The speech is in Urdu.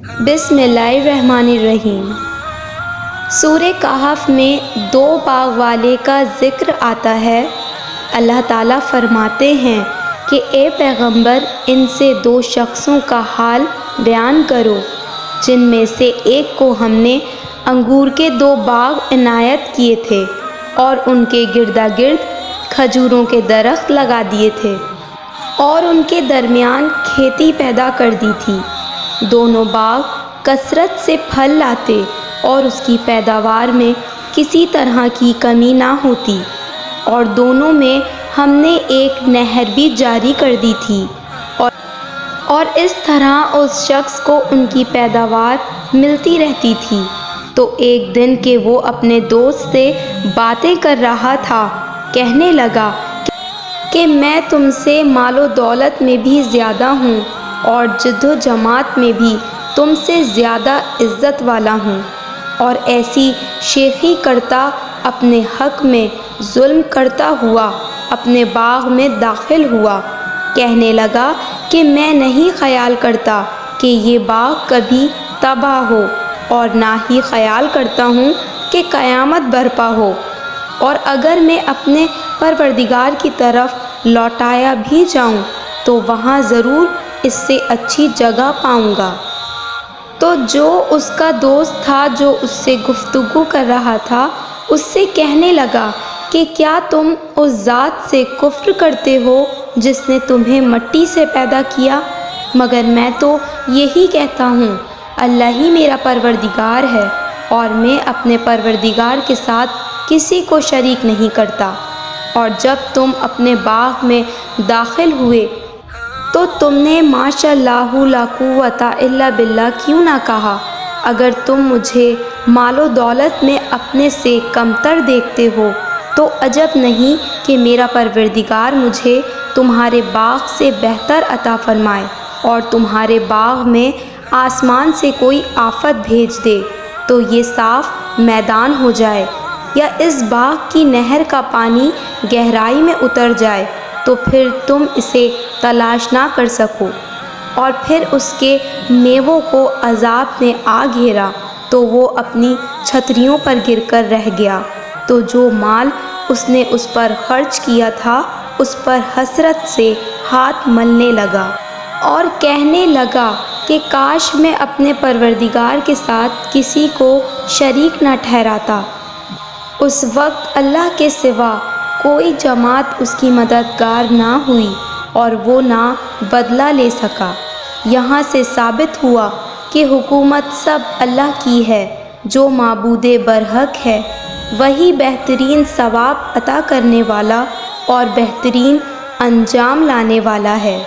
بسم اللہ الرحمن الرحیم۔ سورہ کہف میں 2 باغ والے کا ذکر آتا ہے۔ اللہ تعالیٰ فرماتے ہیں کہ اے پیغمبر، ان سے 2 شخصوں کا حال بیان کرو جن میں سے ایک کو ہم نے انگور کے 2 باغ عنایت کیے تھے اور ان کے گردا گرد کھجوروں کے درخت لگا دیے تھے اور ان کے درمیان کھیتی پیدا کر دی تھی۔ دونوں باغ کثرت سے پھل لاتے اور اس کی پیداوار میں کسی طرح کی کمی نہ ہوتی، اور دونوں میں ہم نے ایک نہر بھی جاری کر دی تھی، اور اس طرح اس شخص کو ان کی پیداوار ملتی رہتی تھی۔ تو ایک دن کہ وہ اپنے دوست سے باتیں کر رہا تھا، کہنے لگا کہ میں تم سے مال و دولت میں بھی زیادہ ہوں اور جد و جماعت میں بھی تم سے زیادہ عزت والا ہوں، اور ایسی شیخی کرتا اپنے حق میں ظلم کرتا ہوا اپنے باغ میں داخل ہوا۔ کہنے لگا کہ میں نہیں خیال کرتا کہ یہ باغ کبھی تباہ ہو، اور نہ ہی خیال کرتا ہوں کہ قیامت برپا ہو، اور اگر میں اپنے پروردگار کی طرف لوٹایا بھی جاؤں تو وہاں ضرور اس سے اچھی جگہ پاؤں گا۔ تو جو اس کا دوست تھا جو اس سے گفتگو کر رہا تھا، اس سے کہنے لگا کہ کیا تم اس ذات سے کفر کرتے ہو جس نے تمہیں مٹی سے پیدا کیا؟ مگر میں تو یہی کہتا ہوں، اللہ ہی میرا پروردگار ہے، اور میں اپنے پروردگار کے ساتھ کسی کو شریک نہیں کرتا۔ اور جب تم اپنے باغ میں داخل ہوئے تو تم نے ماشاء اللہ لا قوت الا باللہ کیوں نہ کہا؟ اگر تم مجھے مال و دولت میں اپنے سے کمتر دیکھتے ہو تو عجب نہیں کہ میرا پروردگار مجھے تمہارے باغ سے بہتر عطا فرمائے اور تمہارے باغ میں آسمان سے کوئی آفت بھیج دے تو یہ صاف میدان ہو جائے، یا اس باغ کی نہر کا پانی گہرائی میں اتر جائے تو پھر تم اسے تلاش نہ کر سکو، اور پھر اس کے میووں کو عذاب نے آ گھیرا تو وہ اپنی چھتریوں پر گر کر رہ گیا، تو جو مال اس نے اس پر خرچ کیا تھا اس پر حسرت سے ہاتھ ملنے لگا اور کہنے لگا کہ کاش میں اپنے پروردگار کے ساتھ کسی کو شریک نہ ٹھہراتا۔ اس وقت اللہ کے سوا کوئی جماعت اس کی مددگار نہ ہوئی اور وہ نہ بدلہ لے سکا۔ یہاں سے ثابت ہوا کہ حکومت سب اللہ کی ہے، جو معبود برحق ہے، وہی بہترین ثواب عطا کرنے والا اور بہترین انجام لانے والا ہے۔